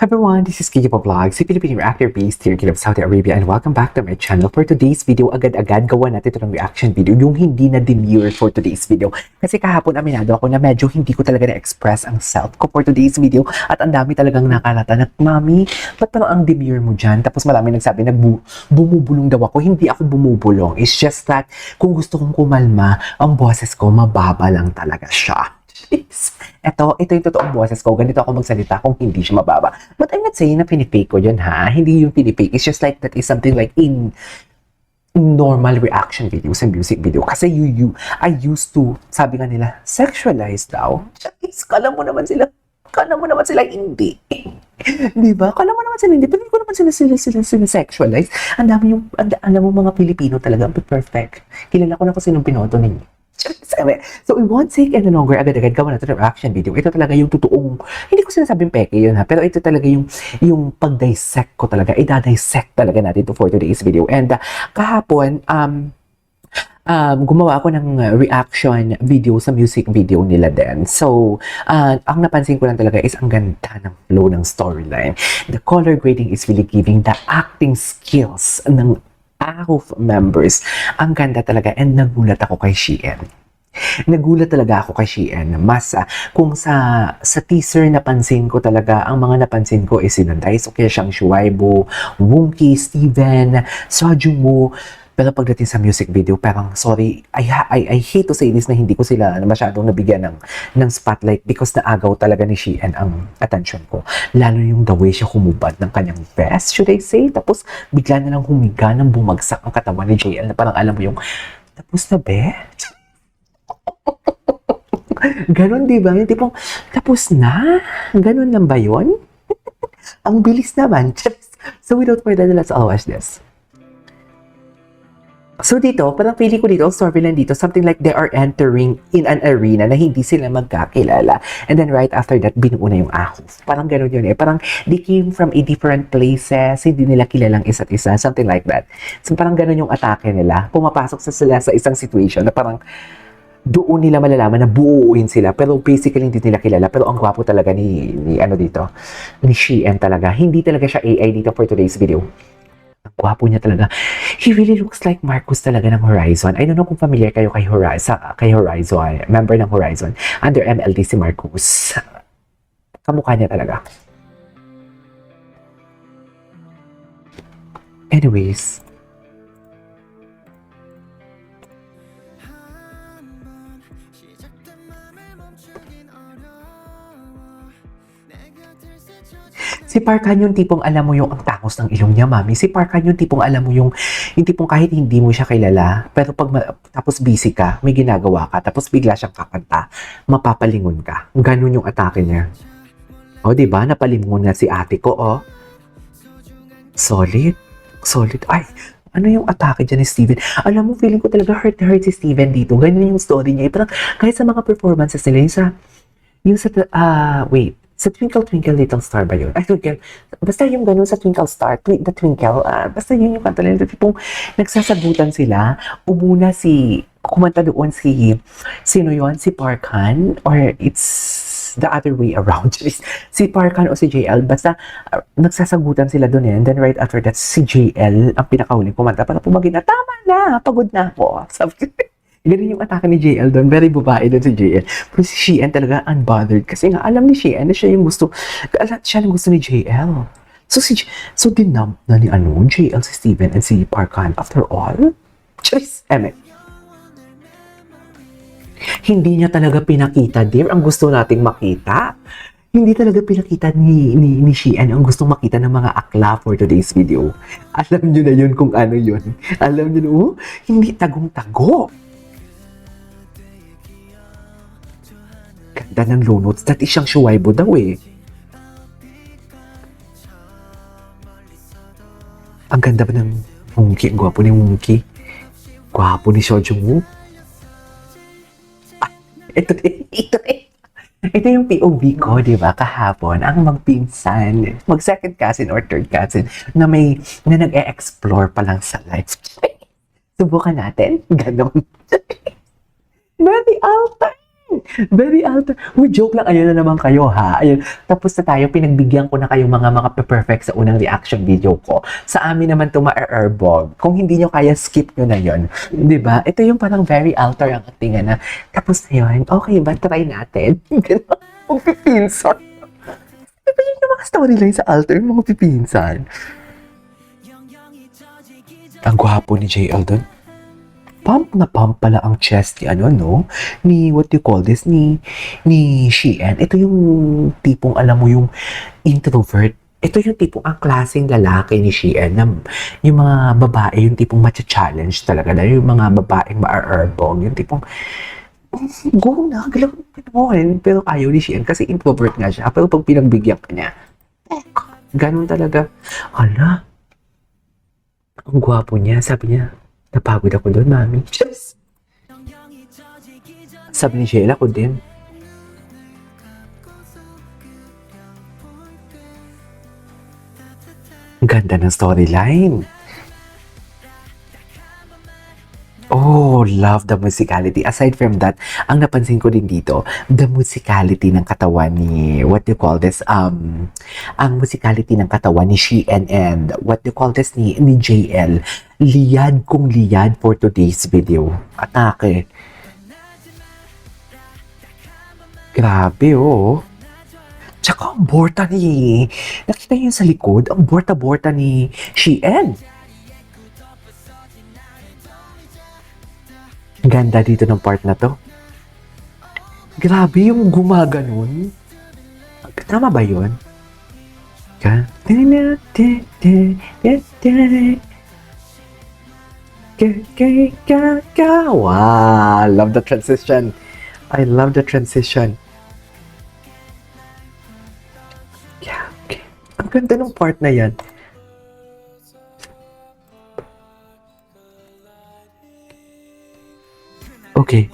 Everyone, this is Kiki Vlog, si Filipino reactor based here in Saudi Arabia, and welcome back to my channel. For today's video, agad-agad gawa natin ito ng reaction video, yung hindi na demure for today's video. Kasi kahapon aminado ako na medyo hindi ko talaga na-express ang self ko for today's video, at ang dami talagang nakalata na, Mami, ba't parang ang demure mo dyan? Tapos marami nagsabi na bumubulong daw ako. Hindi ako bumubulong. It's just that kung gusto kong kumalma, ang boses ko mababa lang talaga siya. Ito yung totoong boses ko. Ganito ako magsalita kung hindi siya mababa. But I'm not saying na pinipake ko yun, ha? Hindi yung pinipake. It's just like that is something like in normal reaction videos and music video. Kasi I used to, sabi nga nila, sexualize daw. Kala mo naman sila hindi. Diba? Kala mo naman sila hindi. Pero hindi ko naman sila sexualize. Ang dami yung, alam mo mga Pilipino talaga, perfect. Kilala ko na kung sinong pinoto ninyo. So, we won't take any longer. Agad-agad gawa natin ng reaction video. Ito talaga yung totoong, hindi ko sinasabing peke yun, ha, pero ito talaga yung pag-dissect ko talaga. I-dissect talaga natin ito for today's video. And kahapon, gumawa ako ng reaction video sa music video nila din. So, ang napansin ko lang talaga is ang ganda ng flow ng storyline. The color grading is really giving. The acting skills ng AHUF members, ang ganda talaga, and nagulat ako kay Shein. Nagulat talaga ako kay Shein. Mas, kung sa teaser napansin ko talaga, ang mga napansin ko is sila Daisuke, Shang Shuaibo, Wonky, Steven, Sojungwoo. Pero pagdating sa music video, parang sorry, I hate to say this na hindi ko sila masyadong nabigyan ng spotlight because naagaw talaga ni Shein ang attention ko. Lalo yung the way siya humubad ng kanyang vest, should I say? Tapos bigla na lang humiga ng bumagsak ang katawan ni JL na parang alam mo yung, tapos na be? Ganon, di ba? Yung tipong, tapos na? Ganon lang ba yun? Ang bilis naman. So without further ado, let's all watch this. So dito, parang feeling ko dito, ang storyline dito, something like they are entering in an arena na hindi sila magkakilala. And then right after that, binuo na yung AHUF. Parang gano'n yun eh. Parang they came from a different places, hindi nila kilalang isa't isa, something like that. So parang gano'n yung atake nila. Pumapasok sila sa isang situation na parang doon nila malalaman na buuin sila. Pero basically, hindi nila kilala. Pero ang gwapo talaga ni Shein talaga. Hindi talaga siya AI dito for today's video. Ang gwapo niya talaga. He really looks like Marcus talaga ng Horizon. I don't know kung familiar kayo kay Horizon. Member ng Horizon. Under MLD si Marcus. Kamukha niya talaga. Anyways. Si Park Han yung tipong alam mo yung ang tangos ng ilong niya, Mami. Si Park Han yung tipong alam mo yung tipong kahit hindi mo siya kilala, pero tapos busy ka, may ginagawa ka, tapos bigla siyang kakanta, mapapalingon ka. Ganun yung atake niya. O, diba? Napalingon na si ate ko, oh. Solid. Ay, ano yung atake dyan ni Steven? Alam mo, feeling ko talaga hurt si Steven dito. Ganun yung story niya. Parang kahit sa mga performances nila, sa Twinkle Twinkle Little Star ba yun? Ay, Twinkle. Basta yung ganun sa Twinkle Star, The Twinkle, basta yun yung kanta nila. Tipong nagsasagutan sila, kumanta doon sino yun? Si Park Han? Or it's the other way around? Si Park Han o si JL, basta nagsasagutan sila doon eh. And then right after that, si JL, ang pinakahuling kumanta, para pumagin na, tama na, pagod na ako. Sabi ganun yung atake ni JL doon. Very babae doon si JL. Pero si Shein talaga unbothered. Kasi nga, alam ni Shein na siya yung gusto ni JL. So dinump na ni JL si Steven and si Park Han after all. Charis, hindi niya talaga pinakita, dear, ang gusto nating makita. Hindi talaga pinakita ni Shein ang gustong makita ng mga akla for today's video. Alam niyo na yun kung ano yun. Alam niyo na, hindi tagong-tago. Ganda ng low notes. Dati siyang Shuaibo daw eh. Ang ganda ba ng Wonky? Ang gwapo ni Wonky. Gwapo ni Sojungwoo. Ito yung POV ko, di ba? Kahapon, ang magpinsan, mag-second cousin or third cousin na nag-e-explore pa lang sa life. Subukan natin. Ganon. Very alter. Very alter. Uy, joke lang. Ayun na naman kayo, ha? Ayun. Tapos na tayo. Pinagbigyan ko na kayo mga perfect sa unang reaction video ko. Sa amin naman ito ma-airbog. Kung hindi nyo kaya, skip nyo na yon. Diba? Ito yung parang very alter ang actingan na. Tapos na yun, okay ba? Try natin. Ganun. Magpipinsan. Diba yun yung mga storyline sa alter? Yung mga pipinsan. Ang gwapo ni JL doon. Pump na pump pala ang chest ni no? Ni, what do you call this? Ni Sheehan. Ito yung tipong, alam mo, yung introvert. Ito yung tipong ang klaseng lalaki ni Sheehan na yung mga babae, yung tipong matcha-challenge talaga. Yung mga babaeng ma-airbog. Yung tipong, go na, galawan. Pero ayaw ni Sheehan kasi introvert nga siya. Pero pag pinagbigyan ka niya, ganun talaga. Ala, ang gwapo niya. Sabi niya, napagod ako doon, mami. Just. Sabi ni Sheila ko din. Ganda ng storyline. Oh, love the musicality. Aside from that, ang napansin ko din dito, the musicality ng katawan ni, what do you call this, ang musicality ng katawan ni Sheehan and what do you call this, ni JL. Liyad kung liyad for today's video. Atake. Grabe, oh. Tsaka ang borta ni, nakita niyo sa likod, ang borta-borta ni Sheehan. Ganda dito ng part na to. Grabe yung gumaganon. Tama ba yun? Wow! Love the transition. I love the transition. Yeah, okay. Ang ganda ng part na yan. Okay.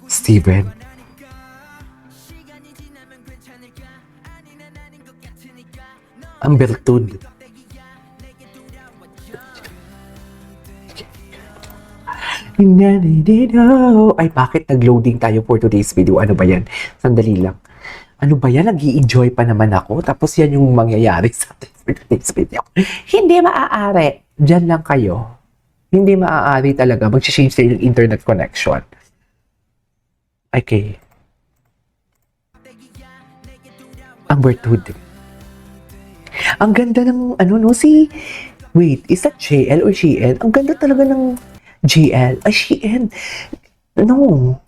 Steven. Ang bertud. Ay, bakit nag-loading tayo for today's video? Ano ba yan? Sandali lang. Ano ba yan? Nag-i-enjoy pa naman ako. Tapos yan yung mangyayari sa atin for today's video. Hindi maaari. Diyan lang kayo. Hindi maaari talaga. Mag-change sa yung internet connection. Okay. Ang bertud. Ang ganda ng, wait, is that JL or Sheehan? Ang ganda talaga ng JL. Ay, Sheehan. No.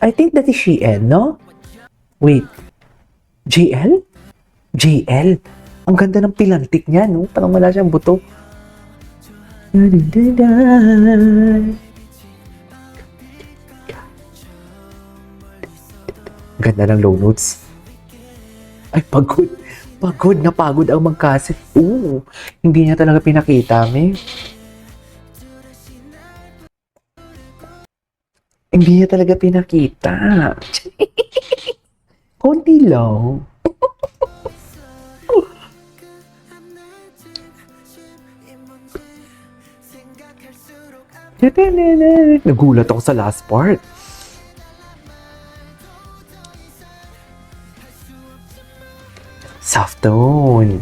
I think that is Sheehan, no? Wait. JL? JL? Ang ganda ng pilantik niya, no? Parang wala siyang buto. Ganda ng low notes. Ay, pagod. Pagod na pagod ang magkasip. Hindi niya talaga pinakita, me. Hindi niya talaga pinakita. Konti lang. Nagulat ako sa last part. Soft tone.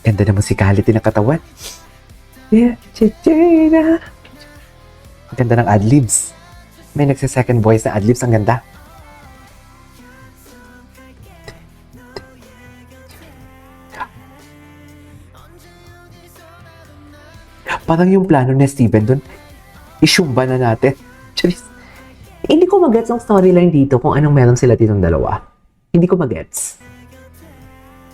Ganda na musicality ng katawan. Ganda ng adlibs. May nagsa-second voice na adlibs. Ang ganda. Parang yung plano ni Steven dun, isyumba na natin. Charis. Hindi ko magets ang storyline dito kung anong meron sila ditong dalawa. Hindi ko magets.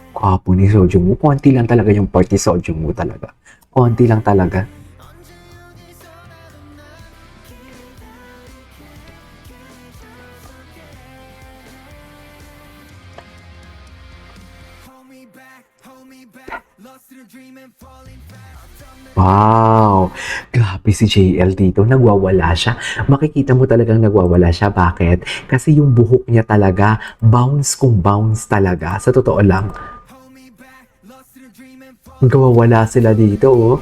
Kwapo ni Sojung Woo. Konti lang talaga yung part ni Sojung Woo talaga. Konti lang talaga. Wow! Grabe Grabe si JL dito, nagwawala siya. Makikita mo talagang nagwawala siya. Bakit? Kasi yung buhok niya talaga, bounce kung bounce talaga. Sa totoo lang. Nagwawala sila dito, oh.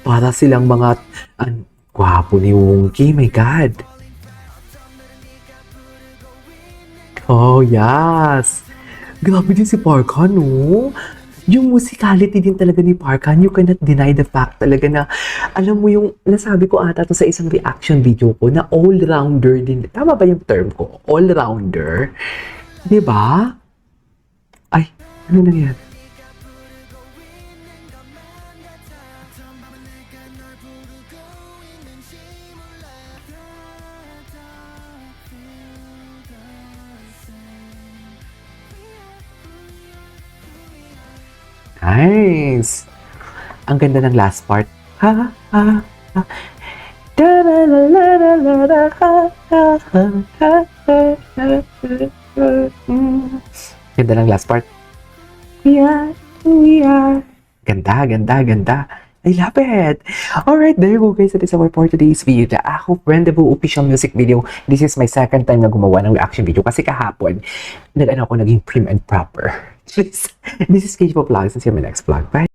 Para silang mga... gwapo ni Wongki, my God. Oh, yes. Grabe din si Park Han, no? Yung musicality din talaga ni Park Han, you cannot deny the fact talaga na, alam mo yung, nasabi ko ata to sa isang reaction video ko, na all-rounder din. Tama ba yung term ko? All-rounder? Di ba? Ay, ano nangyari? Nice! Ang ganda ng last part. Ha, ha, ha. Da, la, la, la, la, la, la, ha, ha, ha, ha, ha, ha, ha, Ganda ng last part. We are, we are. Ganda, ganda, ganda. I love it. Alright, there you go guys. That is our for today's video. The Ako Rendezvous official music video. This is my second time na gumawa ng reaction video kasi kahapon, naging prim and proper. This is KJ Vlogs and see you in my next vlog. Bye!